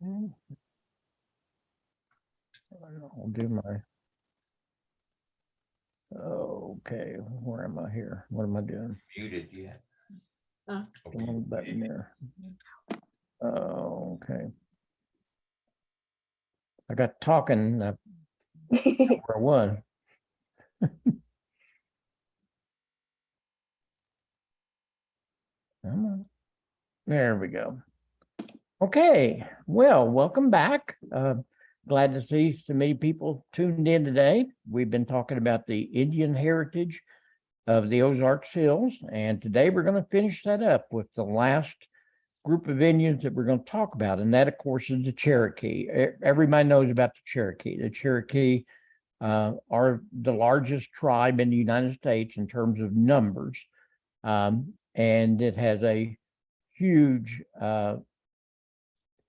I'll do my, okay, where am I here? What am I doing? Muted, yeah. Uh. Come on, button there. Okay. I got talking where I was. There we go. Okay, well, welcome back. Glad to see so many people tuned in today. We've been talking about the Indian heritage of the Ozarks Hills, and today we're going to finish that up with the last group of Indians that we're going to talk about, and that, of course, is the Cherokee. Everybody knows about the Cherokee. The Cherokee are the largest tribe in the United States in terms of numbers, and it has a huge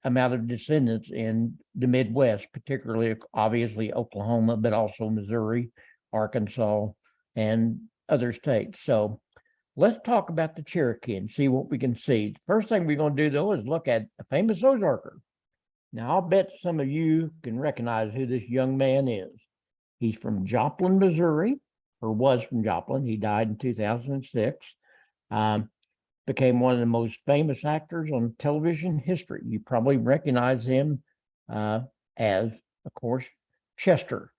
amount of descendants in the Midwest, particularly, obviously, Oklahoma, but also Missouri, Arkansas, and other states. So let's talk about the Cherokee and see what we can see. First thing we're going to do, though, is look at a famous Ozarker. Now, I'll bet some of you can recognize who this young man is. He's from Joplin, Missouri, or was from Joplin. He died in 2006. Became one of the most famous actors on television history. You probably recognize him as, of course, Chester.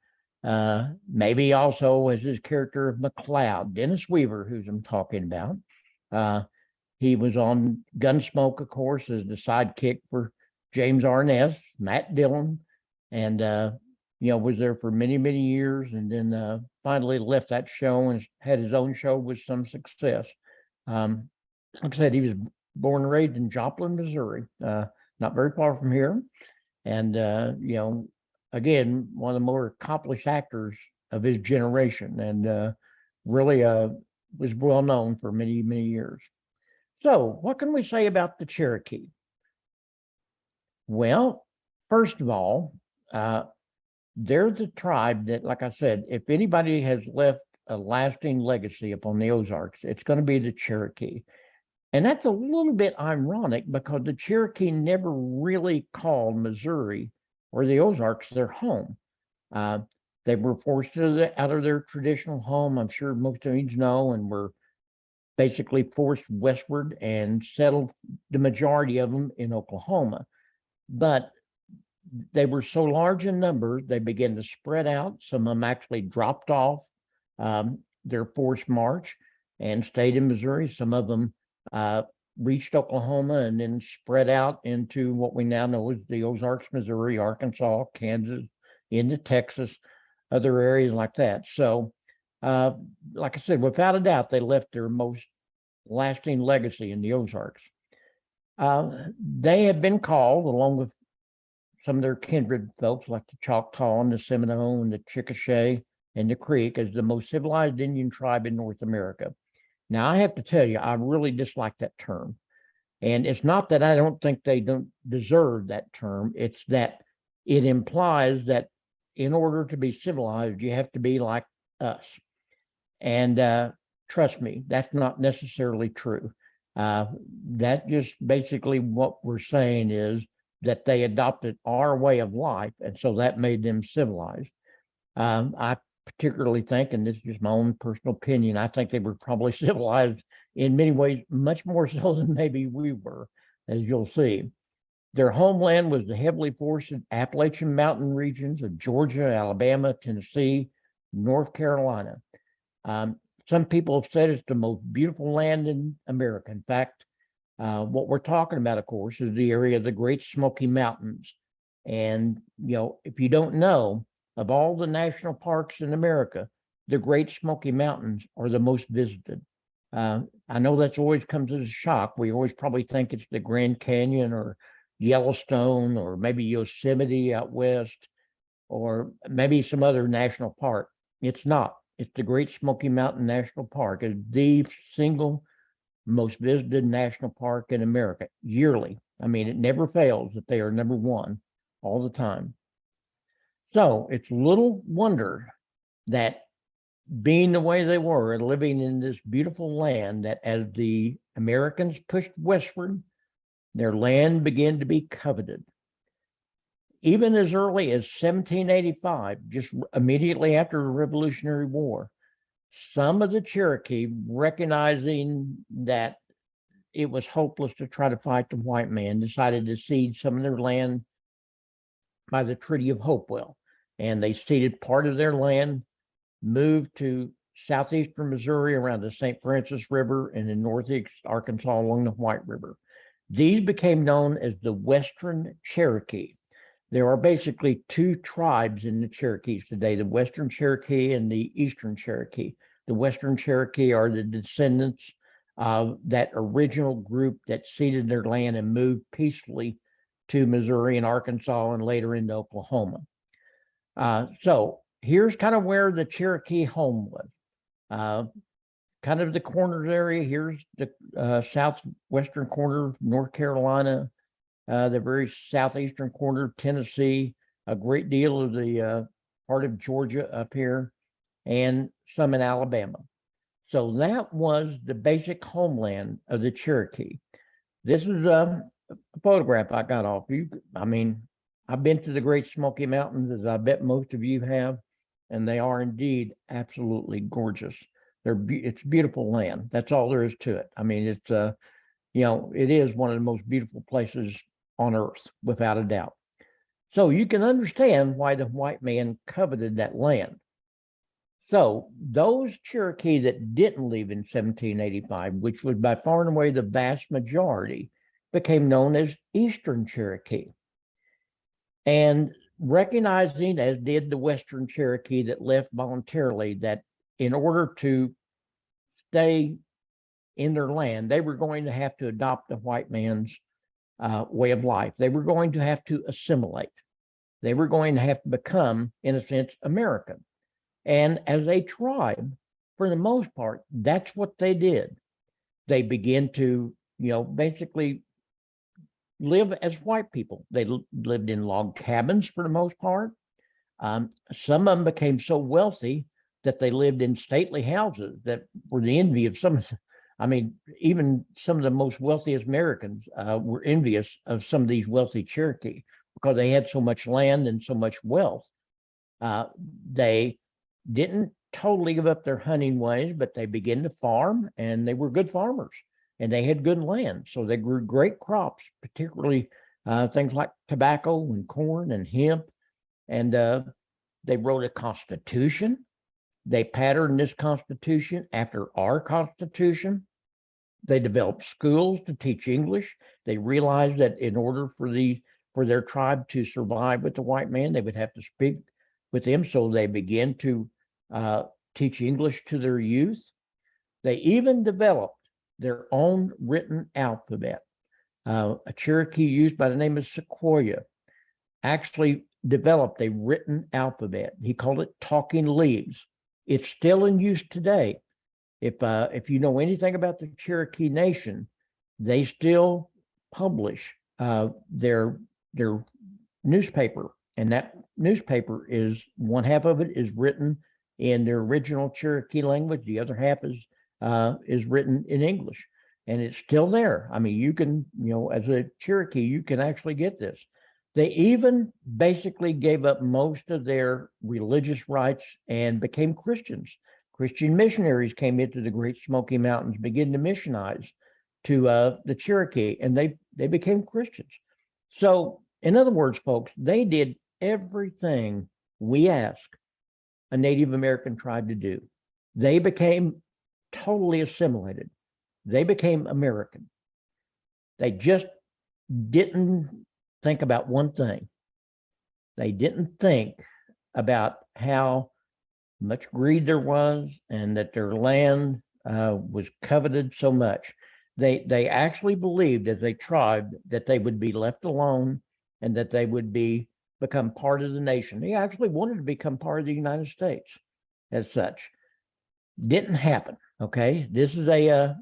Maybe also as his character of McLeod, Dennis Weaver, who I'm talking about. He was on Gunsmoke, of course, as the sidekick for James Arness, Matt Dillon, and was there for many, many years, and then finally left that show and had his own show with some success. Like I said, he was born and raised in Joplin, Missouri, not very far from here. And, again, one of the more accomplished actors of his generation, and really was well known for many, many years. So what can we say about the Cherokee? Well, first of all, they're the tribe that, like I said, if anybody has left a lasting legacy upon the Ozarks, it's going to be the Cherokee. And that's a little bit ironic because the Cherokee never really called Missouri or the Ozarks their home. They were forced out of their traditional home, I'm sure most of you know, and were basically forced westward and settled, the majority of them, in Oklahoma. But they were so large in numbers, they began to spread out. Some of them actually dropped off their forced march and stayed in Missouri. Some of them reached Oklahoma and then spread out into what we now know as the Ozarks, Missouri, Arkansas, Kansas, into Texas, other areas like that. So, like I said, without a doubt, they left their most lasting legacy in the Ozarks. They have been called, along with some of their kindred folks like the Choctaw and the Seminole and the Chickasha and the Creek, as the most civilized Indian tribe in North America. Now, I have to tell you, I really dislike that term. And it's not that I don't think they don't deserve that term. It's that it implies that in order to be civilized, you have to be like us. And trust me, that's not necessarily true. That just basically what we're saying is that they adopted our way of life, and so that made them civilized. I particularly think, and this is just my own personal opinion, I think they were probably civilized in many ways, much more so than maybe we were, as you'll see. Their homeland was the heavily forested Appalachian mountain regions of Georgia, Alabama, Tennessee, North Carolina. Some people have said it's the most beautiful land in America. In fact, what we're talking about, of course, is the area of the Great Smoky Mountains. And, if you don't know, of all the national parks in America, the Great Smoky Mountains are the most visited. I know that's always comes as a shock. We always probably think it's the Grand Canyon or Yellowstone or maybe Yosemite out west or maybe some other national park. It's not. It's the Great Smoky Mountain National Park. It's the single most visited national park in America yearly. I mean, it never fails that they are number one all the time. So it's little wonder that being the way they were and living in this beautiful land, that as the Americans pushed westward, their land began to be coveted. even as early as 1785, just immediately after the Revolutionary War, some of the Cherokee, recognizing that it was hopeless to try to fight the white man, decided to cede some of their land by the Treaty of Hopewell. And they ceded part of their land, moved to southeastern Missouri around the St. Francis River, and in northeast Arkansas along the White River. These became known as the Western Cherokee. There are basically two tribes in the Cherokees today, the Western Cherokee and the Eastern Cherokee. The Western Cherokee are the descendants of that original group that ceded their land and moved peacefully to Missouri and Arkansas and later into Oklahoma. So here's kind of where the Cherokee home was. Kind of the corners area. Here's the southwestern corner of North Carolina, the very southeastern corner of Tennessee, a great deal of the part of Georgia up here, and some in Alabama. So that was the basic homeland of the Cherokee. This is a photograph I got off you. I mean, I've been to the Great Smoky Mountains, as I bet most of you have, and they are indeed absolutely gorgeous. It's beautiful land. That's all there is to it. I mean, it's it is one of the most beautiful places on earth, without a doubt. So you can understand why the white man coveted that land. So those Cherokee that didn't leave in 1785, which was by far and away the vast majority, became known as Eastern Cherokee. And recognizing, as did the Western Cherokee that left voluntarily, that in order to stay in their land, they were going to have to adopt the white man's way of life. They were going to have to assimilate. They were going to have to become, in a sense, American. And as a tribe, for the most part, that's what they did. They began to, basically live as white people. They lived in log cabins for the most part. Some of them became so wealthy that they lived in stately houses that were the envy of some. I mean, even some of the most wealthiest Americans were envious of some of these wealthy Cherokee because they had so much land and so much wealth. They didn't totally give up their hunting ways, but they began to farm, and they were good farmers, and they had good land. So they grew great crops, particularly things like tobacco and corn and hemp. And they wrote a constitution. They patterned this constitution after our constitution. They developed schools to teach English. They realized that in order for their tribe to survive with the white man, they would have to speak with him. So they began to teach English to their youth. They even developed their own written alphabet. A Cherokee used by the name of Sequoia actually developed a written alphabet. He called it Talking Leaves. It's still in use today. If you know anything about the Cherokee Nation, they still publish their newspaper, and that newspaper is one half of it is written in their original Cherokee language. The other half is written in English, and it's still there. I mean, you can, as a Cherokee, you can actually get this. They even basically gave up most of their religious rights and became Christians. Christian missionaries came into the Great Smoky Mountains, began to missionize to the Cherokee, and they became Christians. So, in other words, folks, they did everything we ask a Native American tribe to do. They became totally assimilated. They became American. They just didn't think about one thing. They didn't think about how much greed there was and that their land was coveted so much. They actually believed as a tribe that they would be left alone and that they would become part of the nation. They actually wanted to become part of the United States as such. Didn't happen, okay? This is a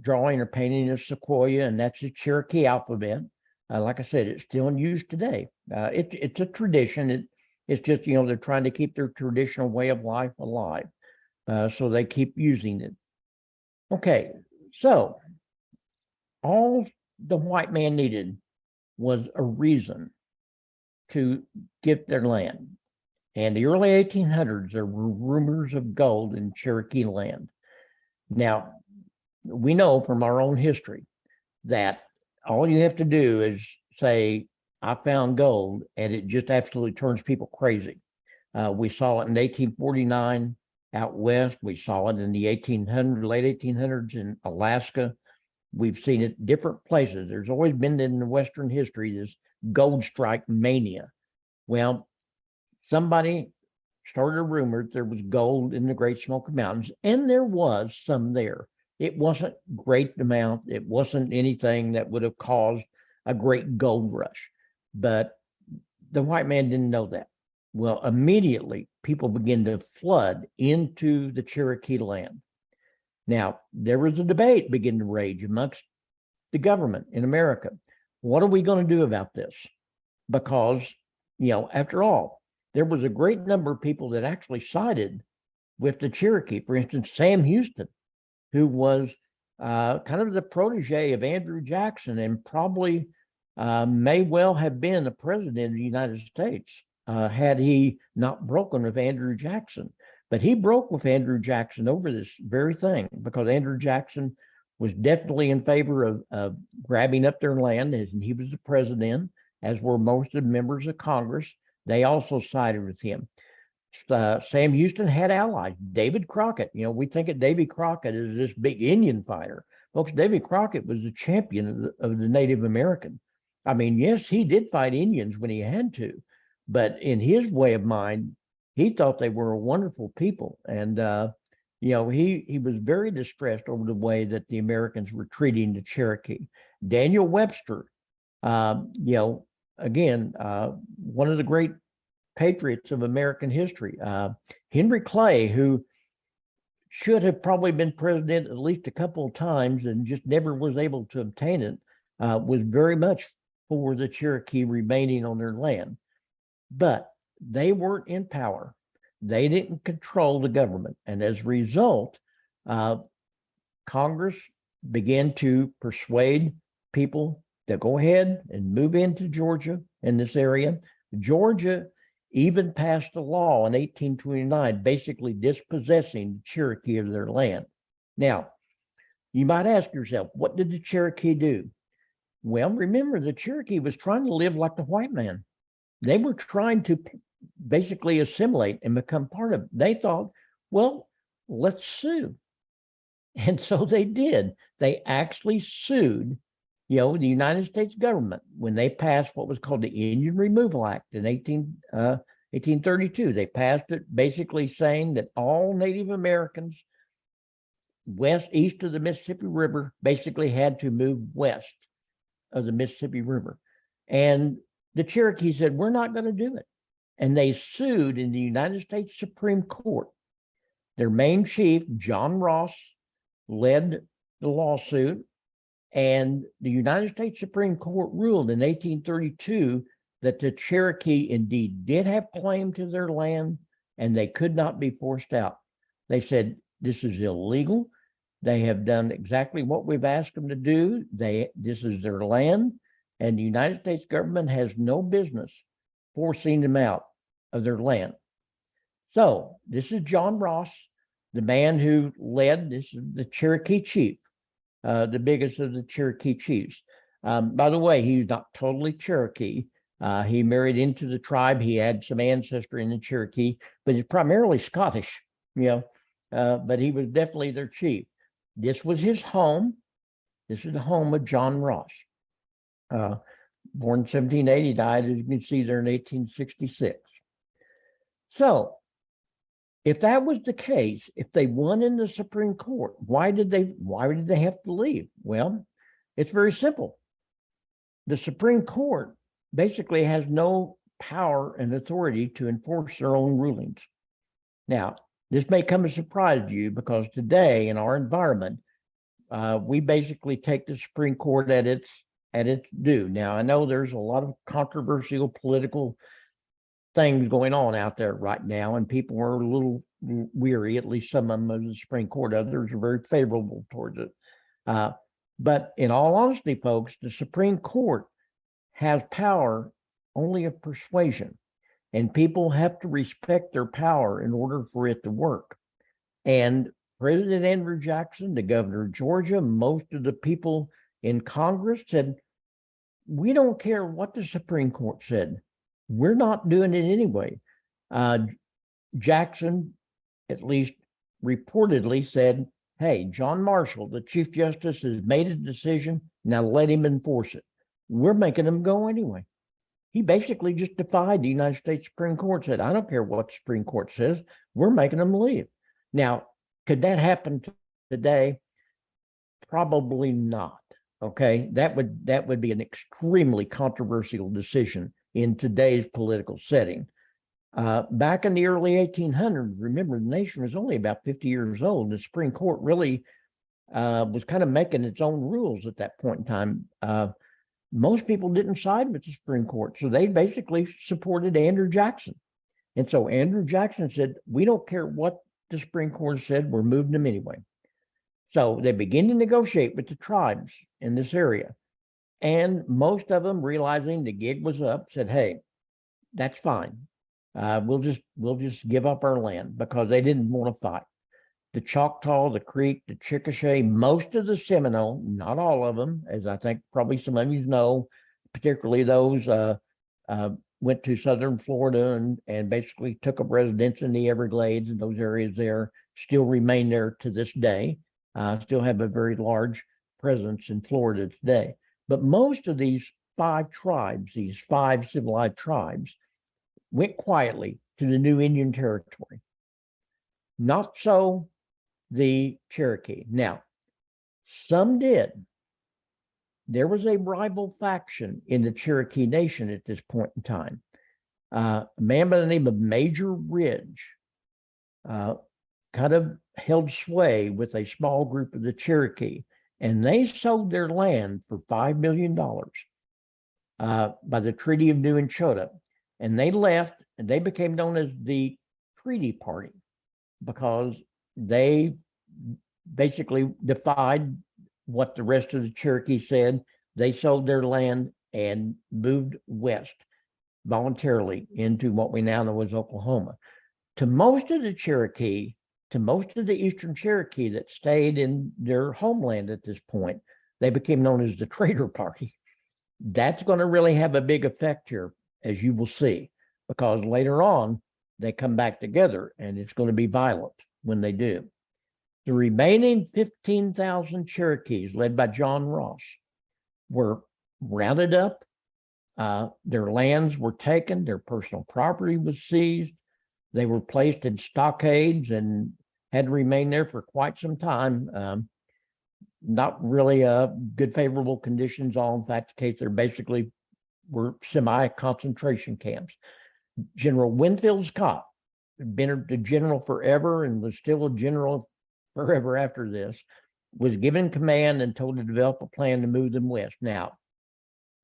drawing or painting of Sequoia, and that's the Cherokee alphabet. Like I said, it's still in use today. It's a tradition. It's just, they're trying to keep their traditional way of life alive. So they keep using it. Okay, so all the white man needed was a reason to get their land. And the early 1800s, there were rumors of gold in Cherokee land. Now, we know from our own history that all you have to do is say, I found gold, and it just absolutely turns people crazy. We saw it in 1849 out west. We saw it in the late 1800s in Alaska. We've seen it different places. There's always been in the Western history this gold strike mania. Well, somebody started a rumor that there was gold in the Great Smoky Mountains, and there was some there. It wasn't great amount. It wasn't anything that would have caused a great gold rush, but the white man didn't know that. Well, immediately people began to flood into the Cherokee land. Now, there was a debate beginning to rage amongst the government in America. What are we going to do about this? Because, after all, there was a great number of people that actually sided with the Cherokee. For instance, Sam Houston, who was kind of the protege of Andrew Jackson and probably may well have been the president of the United States had he not broken with Andrew Jackson. But he broke with Andrew Jackson over this very thing because Andrew Jackson was definitely in favor of grabbing up their land, and he was the president, as were most of the members of Congress. They also sided with him. Sam Houston had allies. David Crockett, we think of Davy Crockett as this big Indian fighter. Folks, Davy Crockett was the champion of the Native American. I mean, yes, he did fight Indians when he had to, but in his way of mind, he thought they were a wonderful people. And, he was very distressed over the way that the Americans were treating the Cherokee. Daniel Webster, again, one of the great patriots of American history. Henry Clay, who should have probably been president at least a couple of times and just never was able to obtain it, was very much for the Cherokee remaining on their land. But they weren't in power. They didn't control the government. And as a result, Congress began to persuade people to go ahead and move into Georgia in this area. Georgia even passed a law in 1829, basically dispossessing the Cherokee of their land. Now, you might ask yourself, what did the Cherokee do? Well, remember, the Cherokee was trying to live like the white man. They were trying to basically assimilate and become part of it. They thought, well, let's sue. And so they did. They actually sued, the United States government when they passed what was called the Indian Removal Act in 1832. They passed it basically saying that all Native Americans east of the Mississippi River basically had to move west of the Mississippi River. And the Cherokee said, we're not going to do it. And they sued in the United States Supreme Court. Their main chief, John Ross, led the lawsuit. And the United States Supreme Court ruled in 1832 that the Cherokee indeed did have claim to their land and they could not be forced out. They said, this is illegal. They have done exactly what we've asked them to do. This is their land, and the United States government has no business forcing them out of their land. So this is John Ross, the man who led, this is the Cherokee chief, the biggest of the Cherokee chiefs. By the way, he's not totally Cherokee. He married into the tribe. He had some ancestry in the Cherokee, but he's primarily Scottish, but he was definitely their chief. This was his home. This is the home of John Ross. Born in 1780, died, as you can see there, in 1866. So if that was the case, if they won in the Supreme Court, why did they have to leave? Well, it's very simple. The Supreme Court basically has no power and authority to enforce their own rulings. Now, this may come as a surprise to you because today in our environment, we basically take the Supreme Court at its due. Now, I know there's a lot of controversial political things going on out there right now, and people are a little weary, at least some of them, of the Supreme Court. Others are very favorable towards it. But in all honesty, folks, the Supreme Court has power only of persuasion, and people have to respect their power in order for it to work. And President Andrew Jackson, the governor of Georgia, most of the people in Congress said, we don't care what the Supreme Court said. We're not doing it anyway. Jackson, at least reportedly, said, hey, John Marshall, the Chief Justice, has made a decision. Now let him enforce it. We're making him go anyway. He basically just defied the United States Supreme Court, said, I don't care what the Supreme Court says. We're making them leave. Now, could that happen today? Probably not. Okay, that would be an extremely controversial decision in today's political setting. Back in the early 1800s, remember, the nation was only about 50 years old. The Supreme Court really was kind of making its own rules at that point in time. Most people didn't side with the Supreme Court, so they basically supported Andrew Jackson. And so Andrew Jackson said, we don't care what the Supreme Court said, we're moving them anyway. So they begin to negotiate with the tribes in this area. And most of them, realizing the gig was up, said, hey, that's fine. We'll just give up our land, because they didn't want to fight. The Choctaw, the Creek, the Chickasha, most of the Seminole, not all of them, as I think probably some of you know, particularly those went to southern Florida and basically took up residence in the Everglades and those areas there, still remain there to this day, still have a very large presence in Florida today. But most of these 5 tribes, these 5 civilized tribes, went quietly to the new Indian Territory. Not so the Cherokee. Now, some did. There was a rival faction in the Cherokee Nation at this point in time. A man by the name of Major Ridge kind of held sway with a small group of the Cherokee, and they sold their land for $5 million by the Treaty of New Anchota. And they left, and they became known as the Treaty Party, because they basically defied what the rest of the Cherokee said. They sold their land and moved west voluntarily into what we now know as Oklahoma. To most of the Cherokee, to most of the Eastern Cherokee that stayed in their homeland at this point, they became known as the Trader Party. That's going to really have a big effect here, as you will see, because later on, they come back together, and it's going to be violent when they do. The remaining 15,000 Cherokees, led by John Ross, were rounded up. Their lands were taken. Their personal property was seized. They were placed in stockades and had to remain there for quite some time. Not really good, favorable conditions. All in fact the case, they're basically were semi-concentration camps. General Winfield Scott, been a general forever and was still a general forever after this, was given command and told to develop a plan to move them west. Now,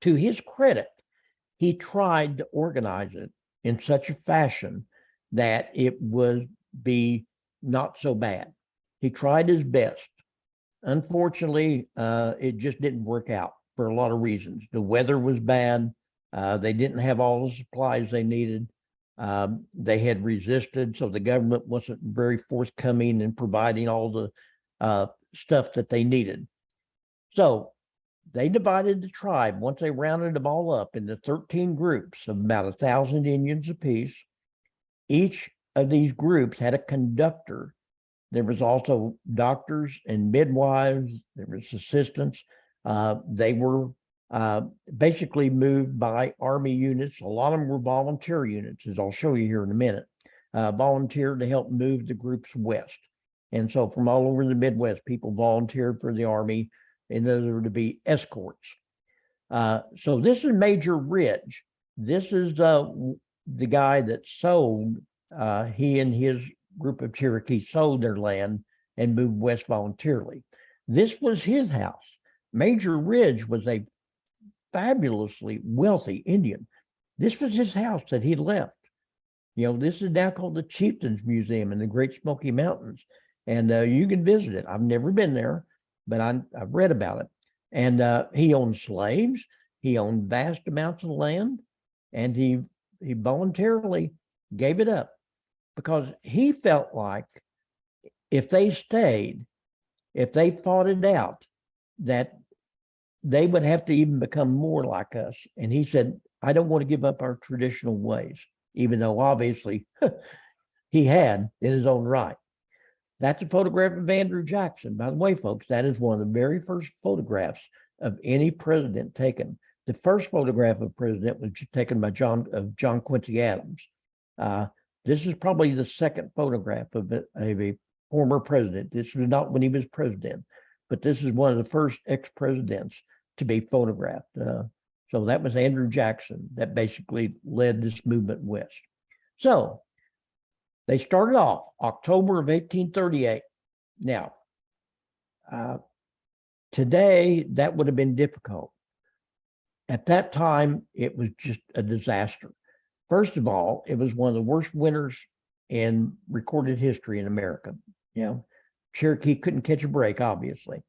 to his credit, he tried to organize it in such a fashion that it would be not so bad. He tried his best. Unfortunately, it just didn't work out for a lot of reasons. The weather was bad. They didn't have all the supplies they needed. They had resisted, so the government wasn't very forthcoming in providing all the stuff that they needed. So they divided the tribe once they rounded them all up into 13 groups of about 1,000 Indians apiece. Each of these groups had a conductor. There was also doctors and midwives. There was assistants. They were basically moved by Army units. A lot of them were volunteer units, as I'll show you here in a minute. Volunteered to help move the groups west. And so from all over the Midwest, people volunteered for the Army in order to be escorts. So this is Major Ridge. This is the guy that sold, he and his group of Cherokee sold their land and moved west voluntarily. This was his house. Major Ridge was a fabulously wealthy Indian. This was his house that he left. You know, this is now called the Chieftains Museum in the Great Smoky Mountains. And you can visit it. I've never been there, but I've read about it. And he owned slaves. He owned vast amounts of land. and he voluntarily gave it up because he felt like if they stayed, if they fought it out, that they would have to even become more like us. And he said, I don't want to give up our traditional ways, even though obviously he had in his own right. That's a photograph of Andrew Jackson. By the way, folks, that is one of the very first photographs of any president taken. The first photograph of president was taken by John Quincy Adams. This is probably the second photograph of a former president. This was not when he was president, but this is one of the first ex-presidents to be photographed. So that was Andrew Jackson that basically led this movement west. So they started off October of 1838. Now, today that would have been difficult. At that time, it was just a disaster. First of all, it was one of the worst winters in recorded history in America. You know, Cherokee couldn't catch a break, obviously.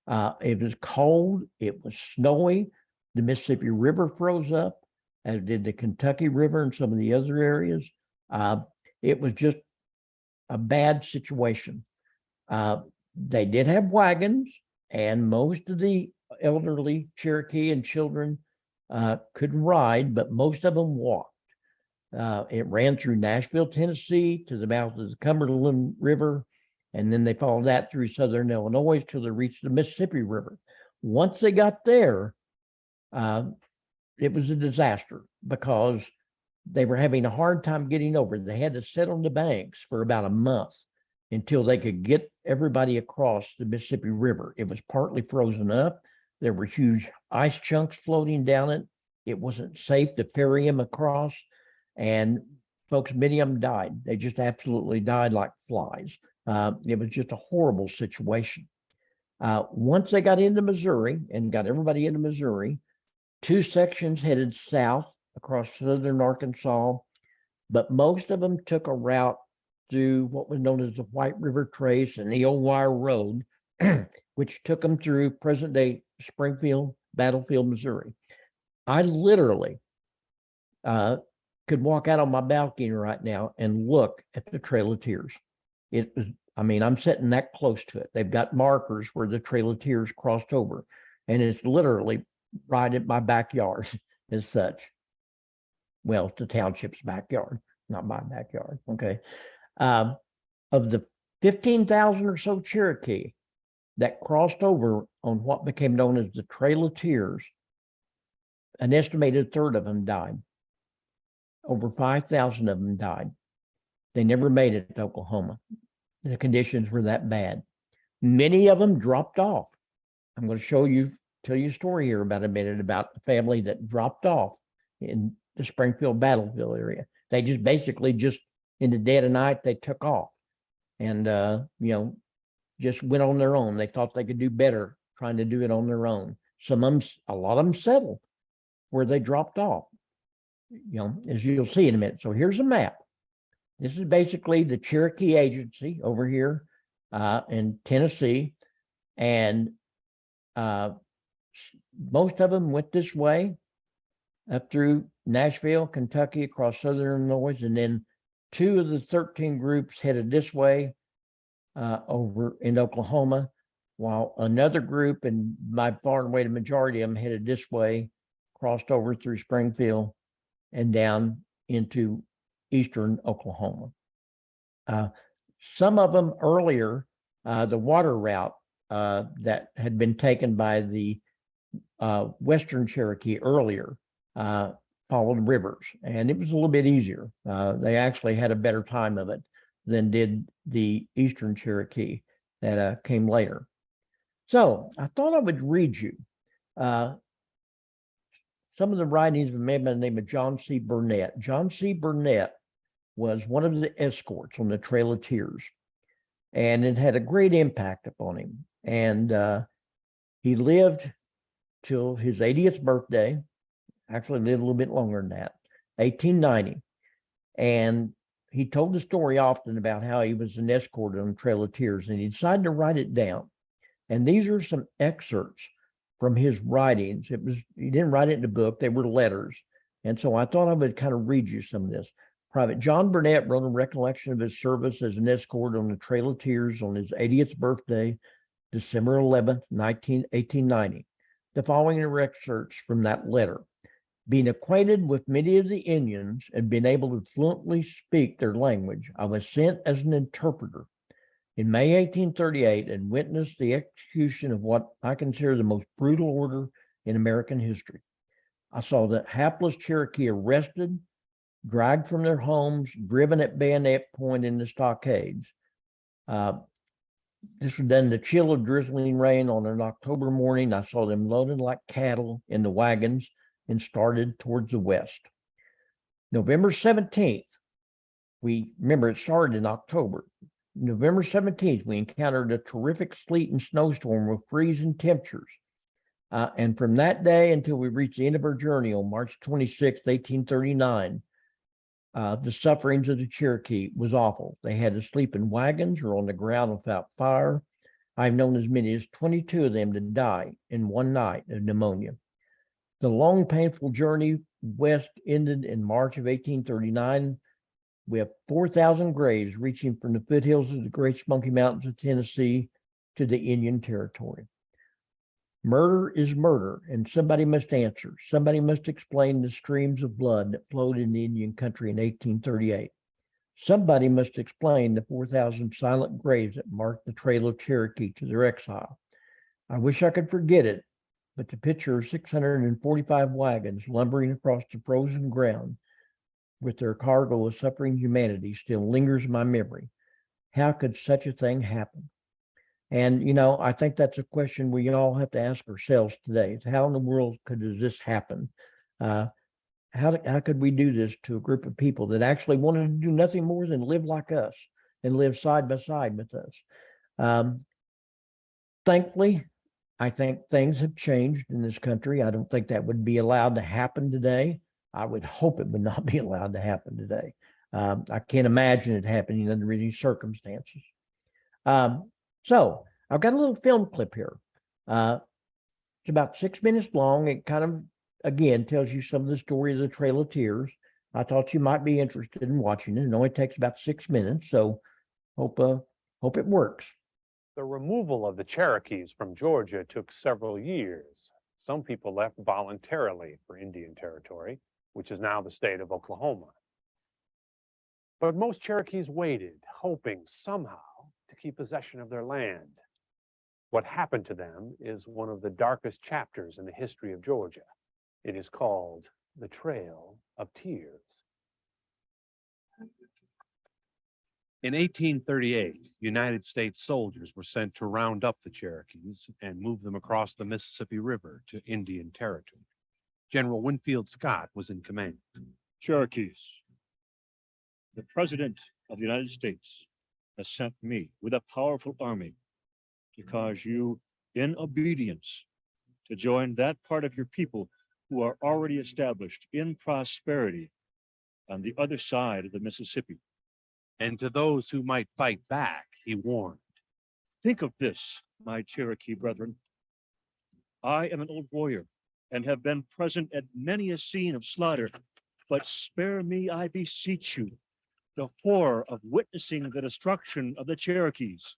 It was cold, it was snowy, the Mississippi River froze up, as did the Kentucky River and some of the other areas. It was just a bad situation. They did have wagons, and most of the elderly Cherokee and children couldn't ride, but most of them walked. It ran through Nashville, Tennessee, to the mouth of the Cumberland River, and then they followed that through southern Illinois till they reached the Mississippi River. Once they got there, it was a disaster because they were having a hard time getting over. They had to sit on the banks for about a month until they could get everybody across the Mississippi River. It was partly frozen up. There were huge ice chunks floating down it. It wasn't safe to ferry them across. And folks, many of them died. They just absolutely died like flies. It was just a horrible situation. Once they got into Missouri and got everybody into Missouri, two sections headed south across southern Arkansas, but most of them took a route through what was known as the White River Trace and the Old Wire Road, which took them through present-day Springfield, Battlefield, Missouri. I literally could walk out on my balcony right now and look at the Trail of Tears. It was, I mean, I'm sitting that close to it. They've got markers where the Trail of Tears crossed over, and it's literally right at my backyard as such. Well, it's the township's backyard, not my backyard, okay? Of the 15,000 or so Cherokee that crossed over on what became known as the Trail of Tears, an estimated third of them died. Over 5,000 of them died. They never made it to Oklahoma. The conditions were that bad. Many of them dropped off. I'm going to tell you a story here about a minute about the family that dropped off in the Springfield Battlefield area. They just basically in the dead of night, they took off and, just went on their own. They thought they could do better trying to do it on their own. A lot of them settled where they dropped off, as you'll see in a minute. So here's a map. This is basically the Cherokee Agency over here in Tennessee. And most of them went this way up through Nashville, Kentucky, across southern Illinois, and then 2 of the 13 groups headed this way over in Oklahoma, while another group, and by far and away the majority of them, headed this way, crossed over through Springfield and down into eastern Oklahoma. Some of them earlier, the water route that had been taken by the Western Cherokee earlier followed rivers, and it was a little bit easier. They actually had a better time of it than did the Eastern Cherokee that came later. So I thought I would read you some of the writings of a man by the name of John C. Burnett. John C. Burnett was one of the escorts on the Trail of Tears, and it had a great impact upon him. And he lived till his 80th birthday, actually lived a little bit longer than that, 1890. And he told the story often about how he was an escort on the Trail of Tears, and he decided to write it down. And these are some excerpts from his writings. He didn't write it in a book, they were letters And so I thought I would kind of read you some of this. Private John Burnett wrote a recollection of his service as an escort on the Trail of Tears on his 80th birthday, December 11th, 1890. The following are excerpts from that letter. Being acquainted with many of the Indians and being able to fluently speak their language, I was sent as an interpreter in May 1838 and witnessed the execution of what I consider the most brutal order in American history. I saw the hapless Cherokee arrested, dragged from their homes, driven at bayonet point in the stockades. This was done in the chill of drizzling rain on an October morning. I saw them loaded like cattle in the wagons and started towards the west. November 17th, remember it started in October. November 17th, we encountered a terrific sleet and snowstorm with freezing temperatures. And from that day until we reached the end of our journey on March 26, 1839, the sufferings of the Cherokee was awful. They had to sleep in wagons or on the ground without fire. I've known as many as 22 of them to die in one night of pneumonia. The long, painful journey west ended in March of 1839. We have 4,000 graves reaching from the foothills of the Great Smoky Mountains of Tennessee to the Indian Territory. Murder is murder, and somebody must answer. Somebody must explain the streams of blood that flowed in the Indian country in 1838. Somebody must explain the 4,000 silent graves that marked the Trail of Cherokee to their exile. I wish I could forget it, but the picture of 645 wagons lumbering across the frozen ground with their cargo of suffering humanity still lingers in my memory. How could such a thing happen? And, I think that's a question we all have to ask ourselves today. Is how in the world could this happen? How could we do this to a group of people that actually wanted to do nothing more than live like us and live side by side with us? Thankfully, I think things have changed in this country. I don't think that would be allowed to happen today. I would hope it would not be allowed to happen today. I can't imagine it happening under any circumstances. So I've got a little film clip here. It's about 6 minutes long. It kind of, again, tells you some of the story of the Trail of Tears. I thought you might be interested in watching it. It only takes about 6 minutes, so hope it works. The removal of the Cherokees from Georgia took several years. Some people left voluntarily for Indian Territory, which is now the state of Oklahoma. But most Cherokees waited, hoping somehow to keep possession of their land. What happened to them is one of the darkest chapters in the history of Georgia. It is called the Trail of Tears. In 1838, United States soldiers were sent to round up the Cherokees and move them across the Mississippi River to Indian Territory. General Winfield Scott was in command. Cherokees, the President of the United States has sent me with a powerful army to cause you, in obedience, to join that part of your people who are already established in prosperity on the other side of the Mississippi. And to those who might fight back, he warned. Think of this, my Cherokee brethren. I am an old warrior and have been present at many a scene of slaughter, but spare me, I beseech you, the horror of witnessing the destruction of the Cherokees.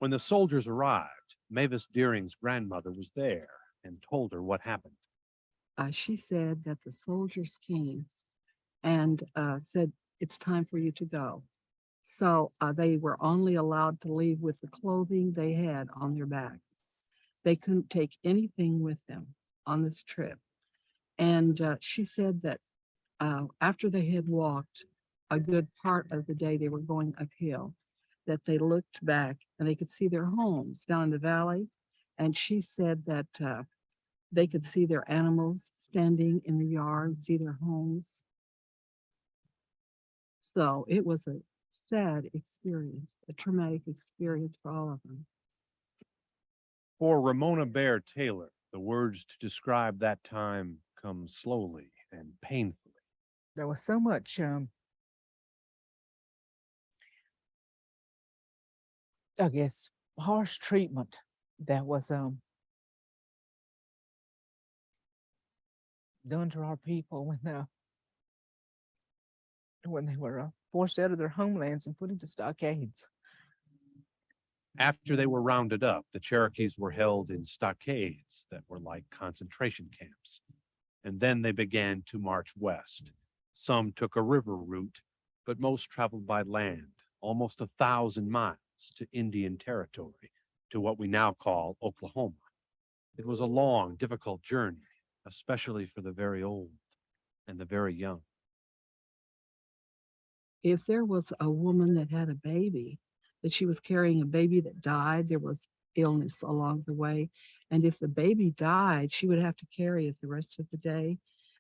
When the soldiers arrived, Mavis Deering's grandmother was there and told her what happened. She said that the soldiers came and said, it's time for you to go. So they were only allowed to leave with the clothing they had on their backs. They couldn't take anything with them on this trip. And she said that after they had walked a good part of the day, they were going uphill, that they looked back and they could see their homes down in the valley. And she said that they could see their animals standing in the yard, see their homes. So it was a sad experience, a traumatic experience for all of them. For Ramona Bear Taylor, the words to describe that time come slowly and painfully. There was so much I guess harsh treatment that was done to our people when they were forced out of their homelands and put into stockades. After they were rounded up, the Cherokees were held in stockades that were like concentration camps. And then they began to march west. Some took a river route, but most traveled by land, almost 1,000 miles to Indian Territory, to what we now call Oklahoma. It was a long, difficult journey, especially for the very old and the very young. If there was a woman that had a baby, that she was carrying a baby that died, there was illness along the way. And if the baby died, she would have to carry it the rest of the day.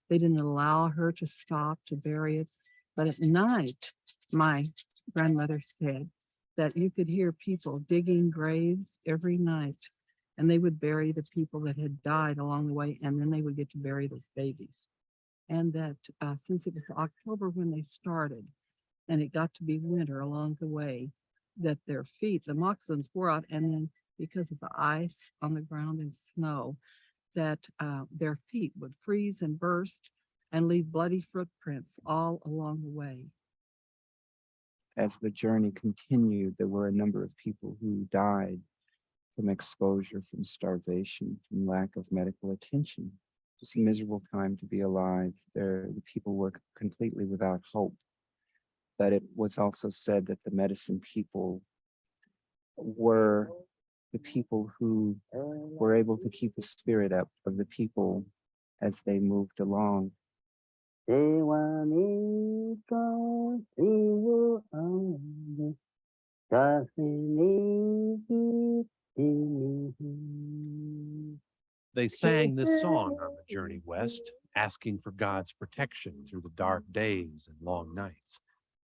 They didn't allow her to stop to bury it. But at night, my grandmother said that you could hear people digging graves every night, and they would bury the people that had died along the way, and then they would get to bury those babies. And that since it was October when they started, and it got to be winter along the way, that their feet, the moccasins wore out, and then because of the ice on the ground and snow, that their feet would freeze and burst and leave bloody footprints all along the way. As the journey continued, there were a number of people who died from exposure, from starvation, from lack of medical attention. It was a miserable time to be alive. The people were completely without hope. But it was also said that the medicine people were the people who were able to keep the spirit up of the people as they moved along. They sang this song on the journey west, asking for God's protection through the dark days and long nights.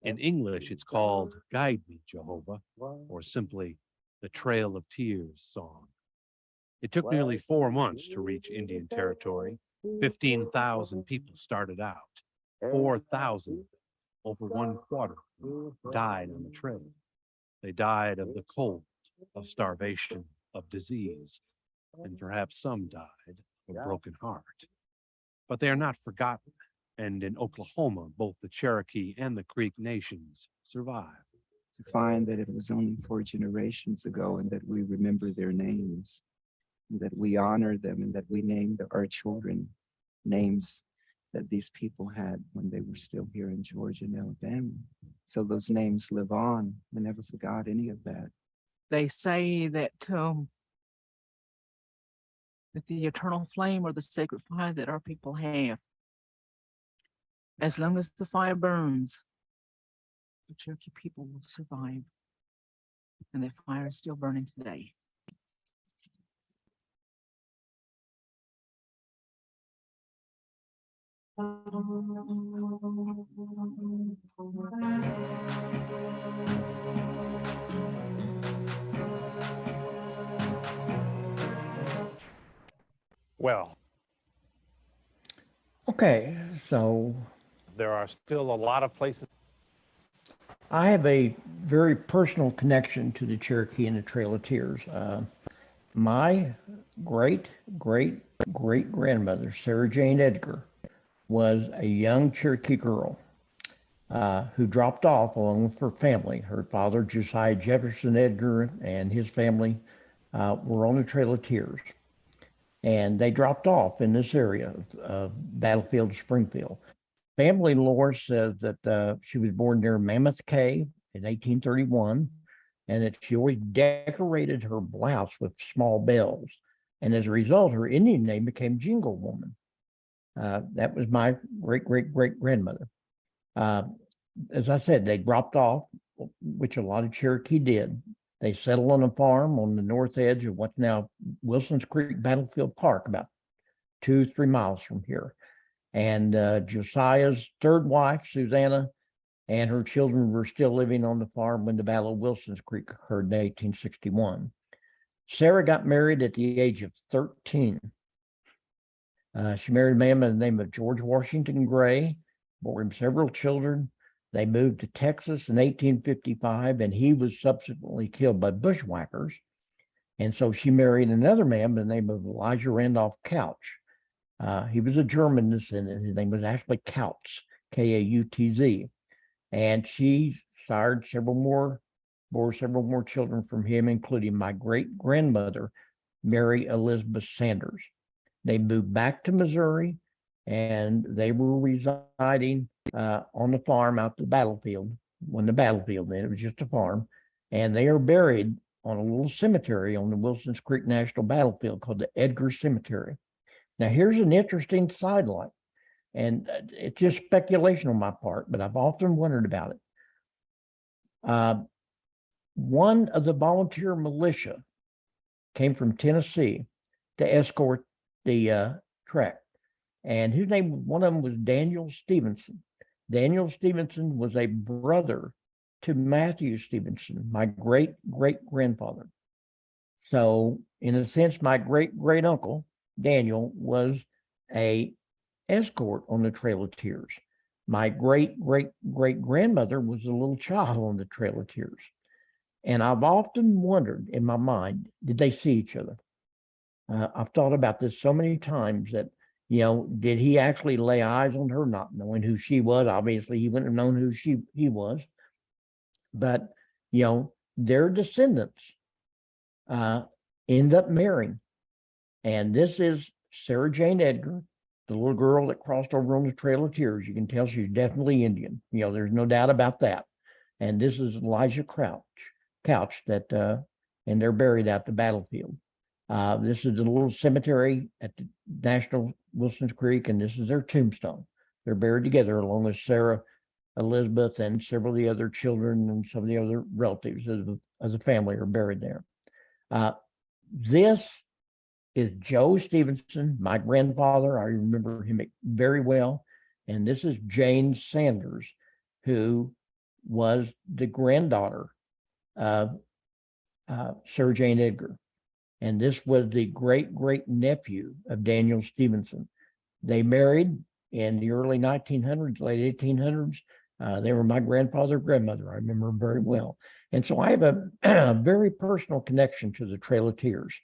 In English, it's called Guide Me, Jehovah, or simply the Trail of Tears song. It took nearly 4 months to reach Indian Territory. 15,000 people started out. 4,000, over 1/4, died on the trail. They died of the cold, of starvation, of disease, and perhaps some died of a broken heart. But they are not forgotten, and in Oklahoma, both the Cherokee and the Creek nations survived. To find that it was only 4 generations ago and that we remember their names, and that we honor them, and that we named our children names that these people had when they were still here in Georgia and Alabama. So those names live on. I never forgot any of that. They say that that the eternal flame or the sacred fire that our people have, as long as the fire burns, the Cherokee people will survive. And that fire is still burning today. Well, Okay, so there are still a lot of places. I have a very personal connection to the Cherokee and the Trail of Tears. My great grandmother, Sarah Jane Edgar, was a young Cherokee girl who dropped off along with her family. Her father, Josiah Jefferson Edgar, and his family were on the Trail of Tears. And they dropped off in this area of Battlefield, Springfield. Family lore says that she was born near Mammoth Cave in 1831, and that she always decorated her blouse with small bells. And as a result, her Indian name became Jingle Woman. That was my great grandmother. As I said, they dropped off, which a lot of Cherokee did. They settled on a farm on the north edge of what's now Wilson's Creek Battlefield Park, about 2-3 miles from here. And Josiah's third wife, Susanna, and her children were still living on the farm when the Battle of Wilson's Creek occurred in 1861. Sarah got married at the age of 13. She married a man by the name of George Washington Gray, bore him several children. They moved to Texas in 1855, and he was subsequently killed by bushwhackers. And so she married another man by the name of Elijah Randolph Couch. He was a German descendant. His name was actually Kautz, Kautz. And she bore several more children from him, including my great grandmother, Mary Elizabeth Sanders. They moved back to Missouri, and they were residing on the farm out the battlefield. When the battlefield, then it was just a farm, and they are buried on a little cemetery on the Wilsons Creek National Battlefield called the EDGAR Cemetery. Now, here's an interesting sidelight, and it's just speculation on my part, but I've often wondered about it. One of the volunteer militia came from Tennessee to escort the trek, and one of them was Daniel Stevenson. Daniel Stevenson was a brother to Matthew Stevenson, my great-great-grandfather. So, in a sense, my great-great-uncle, Daniel, was a escort on the Trail of Tears. My great-great-great-grandmother was a little child on the Trail of Tears. And I've often wondered in my mind, did they see each other? I've thought about this so many times that, did he actually lay eyes on her, not knowing who she was? Obviously, he wouldn't have known who he was. But, their descendants end up marrying. And this is Sarah Jane Edgar, the little girl that crossed over on the Trail of Tears. You can tell she's definitely Indian. There's no doubt about that. And this is Elijah Couch that, and they're buried at the battlefield. This is the little cemetery at the National Wilsons Creek, and this is their tombstone. They're buried together along with Sarah Elizabeth and several of the other children and some of the other relatives of the family are buried there. This is Joe Stevenson, my grandfather. I remember him very well. And this is Jane Sanders, who was the granddaughter of Sarah Jane Edgar. And this was the great-great-nephew of Daniel Stevenson. They married in the early 1900s, late 1800s. They were my grandfather, grandmother. I remember them very well. And so I have a very personal connection to the Trail of Tears.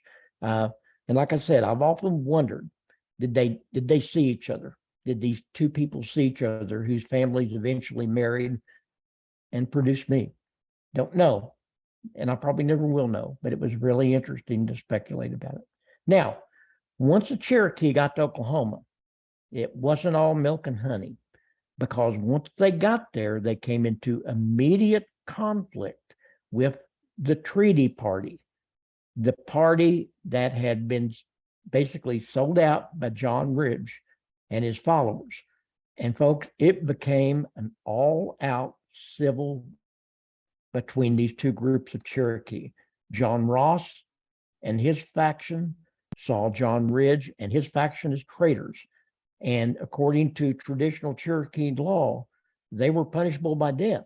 And like I said, I've often wondered, did they see each other? Did these two people see each other whose families eventually married and produced me? Don't know. And I probably never will know, but it was really interesting to speculate about it. Now, once the Cherokee got to Oklahoma, it wasn't all milk and honey, because once they got there, they came into immediate conflict with the treaty party, the party that had been basically sold out by John Ridge and his followers. And folks, it became an all-out civil between these two groups of Cherokee. John Ross and his faction saw John Ridge and his faction as traitors. And according to traditional Cherokee law, they were punishable by death.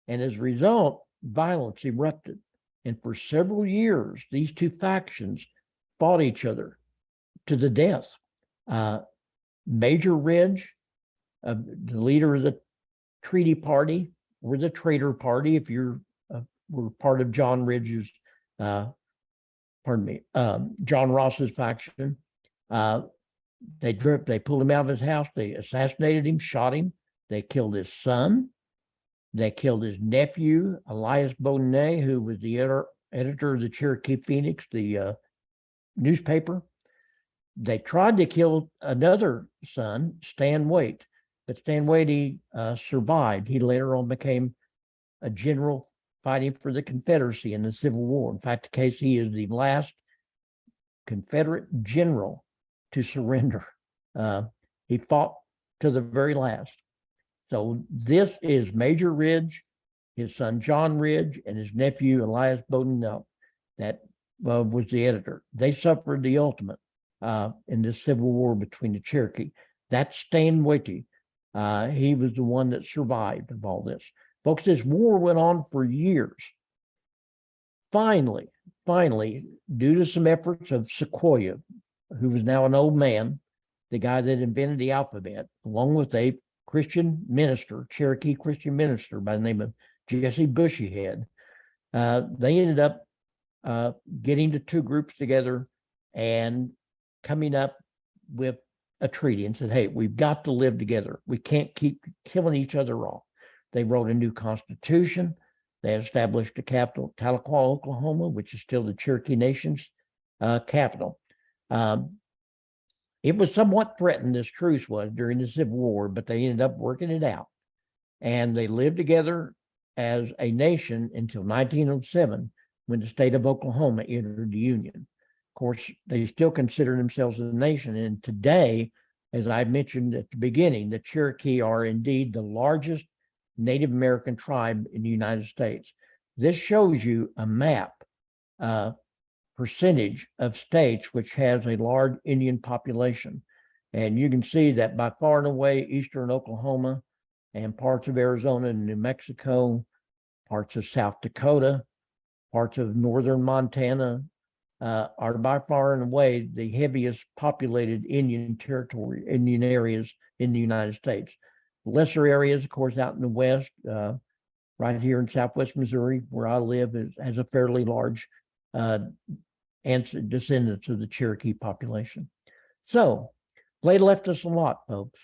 And as a result, violence erupted. And for several years, these two factions fought each other to the death. Major Ridge, the leader of the treaty party, or the traitor party, if you're were part of John Ridge's, John Ross's faction. They pulled him out of his house. They assassinated him, shot him. They killed his son. They killed his nephew, Elias Bonnett, who was the editor of the Cherokee Phoenix, the newspaper. They tried to kill another son, Stan Waite, but Stan Waite survived. He later on became a general fighting for the Confederacy in the Civil War. In fact, the case, he is the last Confederate general to surrender. He fought to the very last. So this is Major Ridge, his son John Ridge, and his nephew Elias Bonnett, that was the editor. They suffered the ultimate in this Civil War between the Cherokee. That's Stan Waite. He was the one that survived of all this. Folks, this war went on for years. Finally, due to some efforts of Sequoyah, who was now an old man, the guy that invented the alphabet, along with a Christian minister, Cherokee Christian minister by the name of Jesse Bushyhead, they ended up getting the two groups together and coming up with a treaty and said, hey, we've got to live together. We can't keep killing each other off. They wrote a new constitution. They established the capital, Tahlequah, Oklahoma, which is still the Cherokee Nation's capital. It was somewhat threatened, this truce was, during the Civil War, but they ended up working it out. And they lived together as a nation until 1907, when the state of Oklahoma entered the Union. Of course, they still consider themselves a nation. And today, as I mentioned at the beginning, the Cherokee are indeed the largest Native American tribe in the United States. This shows you a map, percentage of states which has a large Indian population. And you can see that by far and away, eastern Oklahoma and parts of Arizona and New Mexico, parts of South Dakota, parts of northern Montana are by far and away the heaviest populated Indian territory, Indian areas in the United States. Lesser areas, of course, out in the west, right here in Southwest Missouri, where I live, has a fairly large descendants of the Cherokee population. So they left us a lot, folks.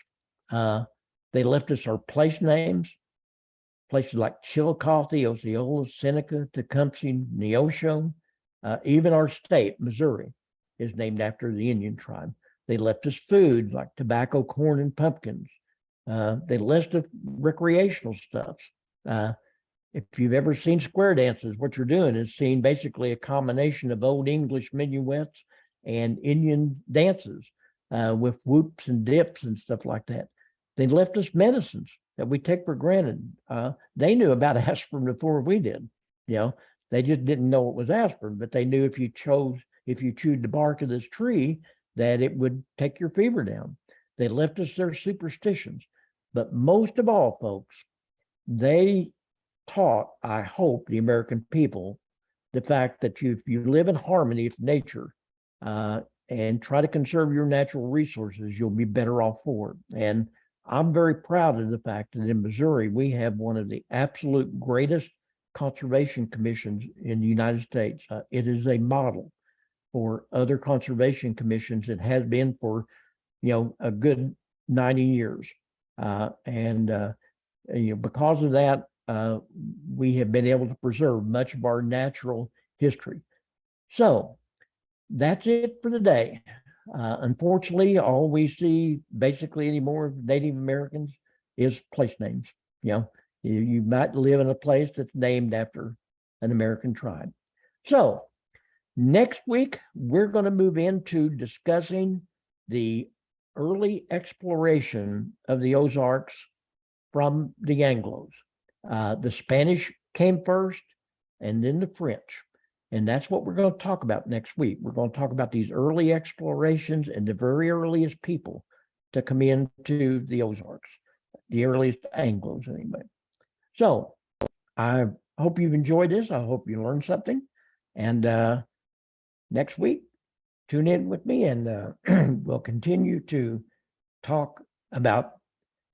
They left us our place names, places like Chillicothe, Osceola, Seneca, Tecumseh, Neosho. Even our state, Missouri, is named after the Indian tribe. They left us food like tobacco, corn, and pumpkins. They left us recreational stuff. If you've ever seen square dances, what you're doing is seeing basically a combination of Old English minuets and Indian dances with whoops and dips and stuff like that. They left us medicines that we take for granted. They knew about aspirin before we did. You know, they just didn't know it was aspirin, but they knew if you chewed the bark of this tree, that it would take your fever down. They left us their superstitions. But most of all, folks, they taught, I hope, the American people the fact that if you live in harmony with nature and try to conserve your natural resources, you'll be better off for it. And I'm very proud of the fact that in Missouri, we have one of the absolute greatest conservation commissions in the United States. It is a model for other conservation commissions. It has been for, a good 90 years. Because of that, we have been able to preserve much of our natural history. So that's it for the day. Unfortunately, all we see basically anymore of Native Americans is place names. You might live in a place that's named after an American tribe. So next week, we're going to move into discussing the early exploration of the Ozarks from the Anglos. The Spanish came first and then the French. And that's what we're going to talk about next week. We're going to talk about these early explorations and the very earliest people to come into the Ozarks, the earliest Anglos anyway. So I hope you've enjoyed this. I hope you learned something. And next week, tune in with me and we'll continue to talk about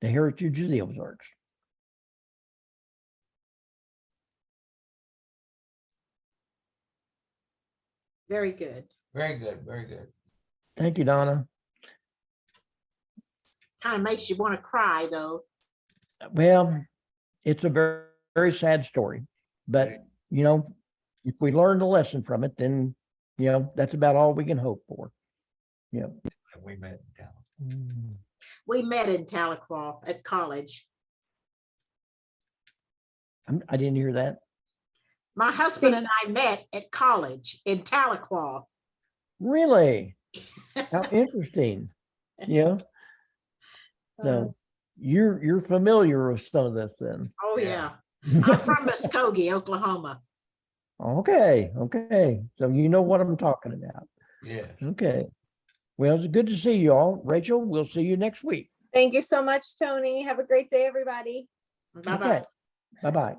the heritage of the Ozarks. Very good. Very good, very good. Thank you, Donna. Kind of makes you want to cry, though. Well, it's a very, very sad story, but if we learn a lesson from it, then that's about all we can hope for. We met in town. We met in Tahlequah at college. I didn't hear that. My husband and I met at college in Tahlequah. Really? How interesting. So you're familiar with some of this then. Oh, yeah. I'm from Muskogee, Oklahoma. Okay. So you know what I'm talking about. Yes. Okay. Well, it's good to see you all. Rachel, we'll see you next week. Thank you so much, Tony. Have a great day, everybody. Bye-bye. Okay. Bye-bye.